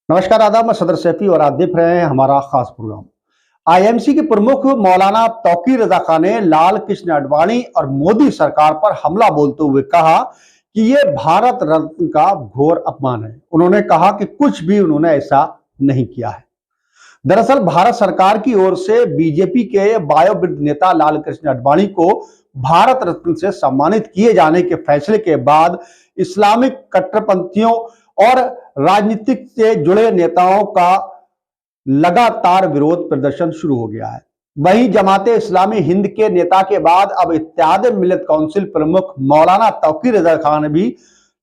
नमस्कार, आदाब। मैं सदर सैफी और आप देख रहे हैं हमारा खास प्रोग्राम। आईएमसी के प्रमुख मौलाना तौकीर रजा खान ने लाल कृष्ण आडवाणी और मोदी सरकार पर हमला बोलते हुए कहा कि ये भारत रत्न का घोर अपमान है। उन्होंने कहा कि कुछ भी उन्होंने ऐसा नहीं किया है। दरअसल भारत सरकार की ओर से बीजेपी के वयोवृद्ध नेता लाल कृष्ण आडवाणी को भारत रत्न से सम्मानित किए जाने के फैसले के बाद इस्लामिक कट्टरपंथियों और राजनीतिक से जुड़े नेताओं का लगातार विरोध प्रदर्शन शुरू हो गया है। वहीं जमाते इस्लामी हिंद के नेता के बाद अब इत्तेहाद मिल्लत काउंसिल प्रमुख मौलाना तौकीर रजा खान भी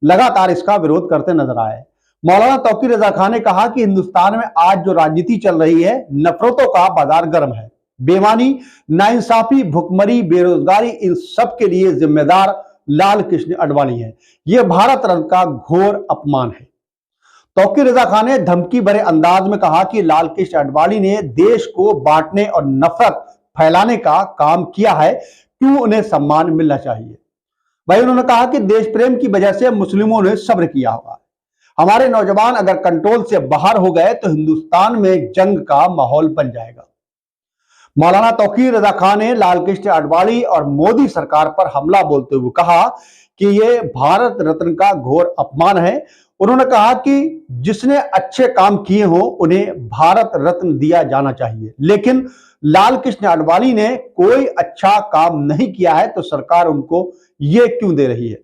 लगातार इसका विरोध करते नजर आए। मौलाना तौकीर रजा खान ने कहा कि हिंदुस्तान में आज जो राजनीति चल रही है, नफरतों का बाजार गर्म है। बेईमानी, नाइंसाफी, भुखमरी, बेरोजगारी, इन सब के लिए जिम्मेदार लाल कृष्ण आडवाणी है। यह भारत रत्न का घोर अपमान है। तौकीर रजा खान ने धमकी भरे अंदाज में कहा कि लाल कृष्ण आडवाणी ने देश को बांटने और नफरत फैलाने का काम किया है, क्यों उन्हें सम्मान मिलना चाहिए। वहीं उन्होंने कहा कि देश प्रेम की वजह से मुस्लिमों ने सब्र किया होगा। हमारे नौजवान अगर कंट्रोल से बाहर हो गए तो हिंदुस्तान में जंग का माहौल बन जाएगा। मौलाना तौकीर रजा खान ने लाल कृष्ण आडवाणी और मोदी सरकार पर हमला बोलते हुए कहा कि यह भारत रत्न का घोर अपमान है। उन्होंने कहा कि जिसने अच्छे काम किए हो उन्हें भारत रत्न दिया जाना चाहिए, लेकिन लाल कृष्ण आडवाणी ने कोई अच्छा काम नहीं किया है तो सरकार उनको ये क्यों दे रही है।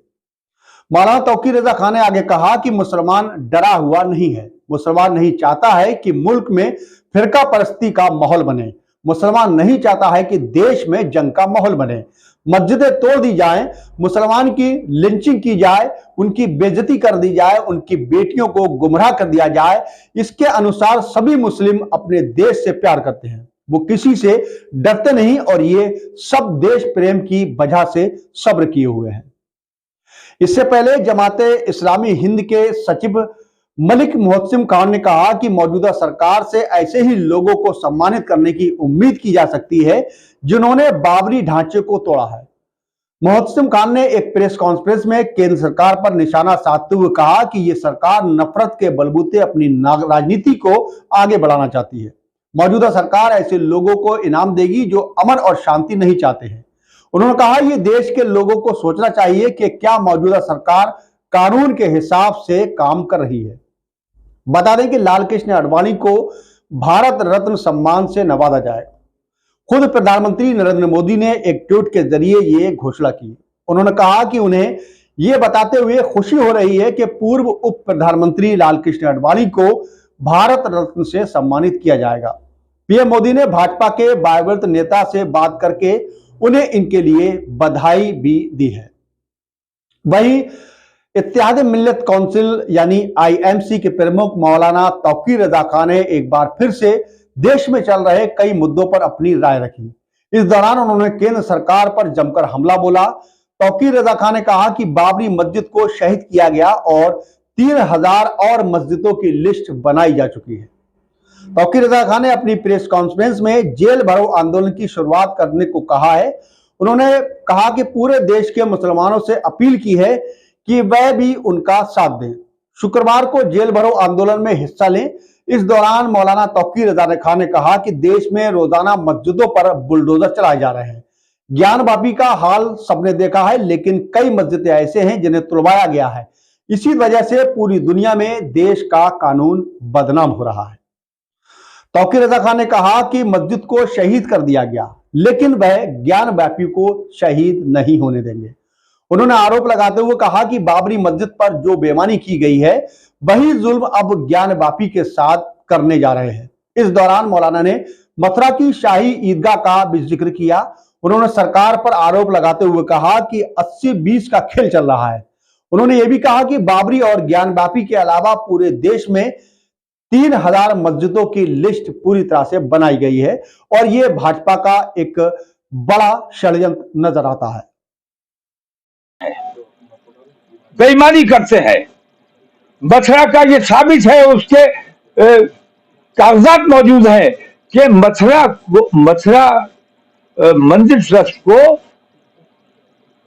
मौलाना तौकीर रजा खान ने आगे कहा कि मुसलमान डरा हुआ नहीं है। मुसलमान नहीं चाहता है कि मुल्क में फिरका परस्ती का माहौल बने। मुसलमान नहीं चाहता है कि देश में जंग का माहौल बने, मस्जिदें तोड़ दी जाएं, मुसलमान की लिंचिंग की जाए, उनकी बेइज्जती कर दी जाए, उनकी बेटियों को गुमराह कर दिया जाए। इसके अनुसार सभी मुस्लिम अपने देश से प्यार करते हैं, वो किसी से डरते नहीं और ये सब देश प्रेम की वजह से सब्र किए हुए हैं। इससे पहले जमाते इस्लामी हिंद के सचिव मलिक मोहसिन खान ने कहा कि मौजूदा सरकार से ऐसे ही लोगों को सम्मानित करने की उम्मीद की जा सकती है जिन्होंने बाबरी ढांचे को तोड़ा है। मोहसिन खान ने एक प्रेस कॉन्फ्रेंस में केंद्र सरकार पर निशाना साधते हुए कहा कि यह सरकार नफरत के बलबूते अपनी राजनीति को आगे बढ़ाना चाहती है। मौजूदा सरकार ऐसे लोगों को इनाम देगी जो अमन और शांति नहीं चाहते हैं। उन्होंने कहा यह देश के लोगों को सोचना चाहिए कि क्या मौजूदा सरकार कानून के हिसाब से काम कर रही है। बता दें कि लाल कृष्ण आडवाणी को भारत रत्न सम्मान से नवाजा जाएगा। खुद प्रधानमंत्री नरेंद्र मोदी ने एक ट्वीट के जरिए यह घोषणा की। उन्होंने कहा कि उन्हें यह बताते हुए खुशी हो रही है कि पूर्व उप प्रधानमंत्री लाल कृष्ण आडवाणी को भारत रत्न से सम्मानित किया जाएगा। पीएम मोदी ने भाजपा के वयोवृद्ध नेता से बात करके उन्हें इनके लिए बधाई भी दी है। वहीं इत्तेहाद मिल्लत काउंसिल यानी आईएमसी के प्रमुख मौलाना तौकीर रजा खान ने एक बार फिर से देश में चल रहे कई मुद्दों पर अपनी राय रखी। इस दौरान उन्होंने केंद्र सरकार पर जमकर हमला बोला। तौकीर रजा खान ने कहा कि बाबरी मस्जिद को शहीद किया गया और 3000 और मस्जिदों की लिस्ट बनाई जा चुकी है। तौकीर रजा खान ने अपनी प्रेस कॉन्फ्रेंस में जेल भरो आंदोलन की शुरुआत करने को कहा है। उन्होंने कहा कि पूरे देश के मुसलमानों से अपील की है कि वह भी उनका साथ दें, शुक्रवार को जेल भरो आंदोलन में हिस्सा लें। इस दौरान मौलाना तौकीर रजा खान ने कहा कि देश में रोजाना मस्जिदों पर बुलडोजर चलाए जा रहे हैं। ज्ञानवापी का हाल सबने देखा है, लेकिन कई मस्जिदें ऐसे हैं जिन्हें तुड़वाया गया है। इसी वजह से पूरी दुनिया में देश का कानून बदनाम हो रहा है। तौकीर रजा खान ने कहा कि मस्जिद को शहीद कर दिया गया, लेकिन वह ज्ञानवापी को शहीद नहीं होने देंगे। उन्होंने आरोप लगाते हुए कहा कि बाबरी मस्जिद पर जो बेईमानी की गई है वही जुल्म अब ज्ञानवापी के साथ करने जा रहे हैं। इस दौरान मौलाना ने मथुरा की शाही ईदगाह का भी जिक्र किया। उन्होंने सरकार पर आरोप लगाते हुए कहा कि 80-20 का खेल चल रहा है। उन्होंने यह भी कहा कि बाबरी और ज्ञानवापी के अलावा पूरे देश में 3000 मस्जिदों की लिस्ट पूरी तरह से बनाई गई है और यह भाजपा का एक बड़ा षड्यंत्र नजर आता है। बेईमानी करते हैं। मथुरा का ये साबित है, उसके कागजात मौजूद हैं कि मथुरा मंदिर ट्रस्ट को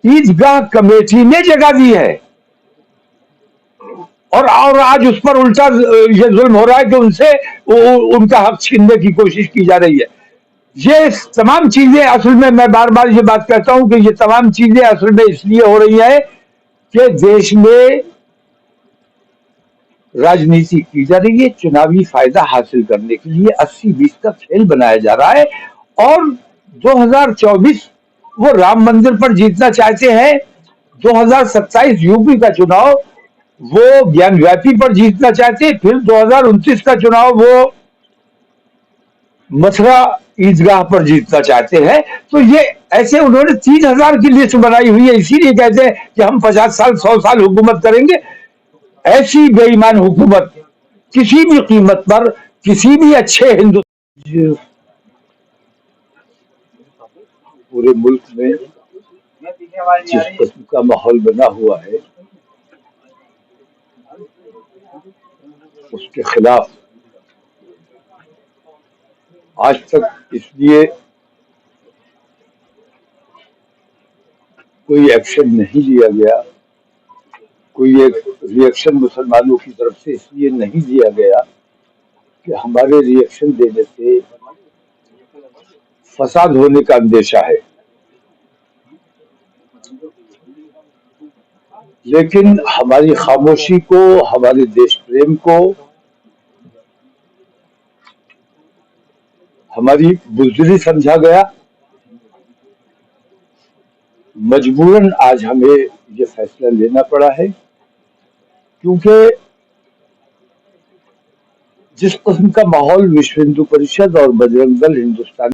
ईदगाह कमेटी ने जगह दी है। और आज उस पर उल्टा ये जुल्म हो रहा है कि उनसे उनका हक छीनने की कोशिश की जा रही है। ये तमाम चीजें असल में, मैं बार बार ये बात कहता हूं कि ये तमाम चीजें असल में इसलिए हो रही है कि देश में राजनीति की जा रही है, चुनावी फायदा हासिल करने के लिए 80-20 का खेल बनाया जा रहा है। और 2024 वो राम मंदिर पर जीतना चाहते हैं, 2027 यूपी का चुनाव वो ज्ञानव्यापी पर जीतना चाहते हैं, फिर 2029 का चुनाव वो मथुरा ईदगाह पर जीतना चाहते हैं। तो ये ऐसे उन्होंने 3000 की लिस्ट बनाई हुई है, इसीलिए कहते हैं कि हम 50 साल 100 साल हुकूमत करेंगे। ऐसी बेईमान हुकूमत किसी भी कीमत पर किसी भी अच्छे हिंदू पूरे मुल्क में जिस किस्म का माहौल बना हुआ है उसके खिलाफ आज तक इसलिए कोई एक्शन नहीं लिया गया, कोई एक रिएक्शन मुसलमानों की तरफ से इसलिए नहीं दिया गया कि हमारे रिएक्शन देने से फसाद होने का अंदेशा है। लेकिन हमारी खामोशी को, हमारे देश प्रेम को, हमारी बुज़दिली समझा गया। मजबूरन आज हमें ये फैसला लेना पड़ा है, क्योंकि जिस किस्म का माहौल विश्व हिंदू परिषद और बजरंग दल हिंदुस्तान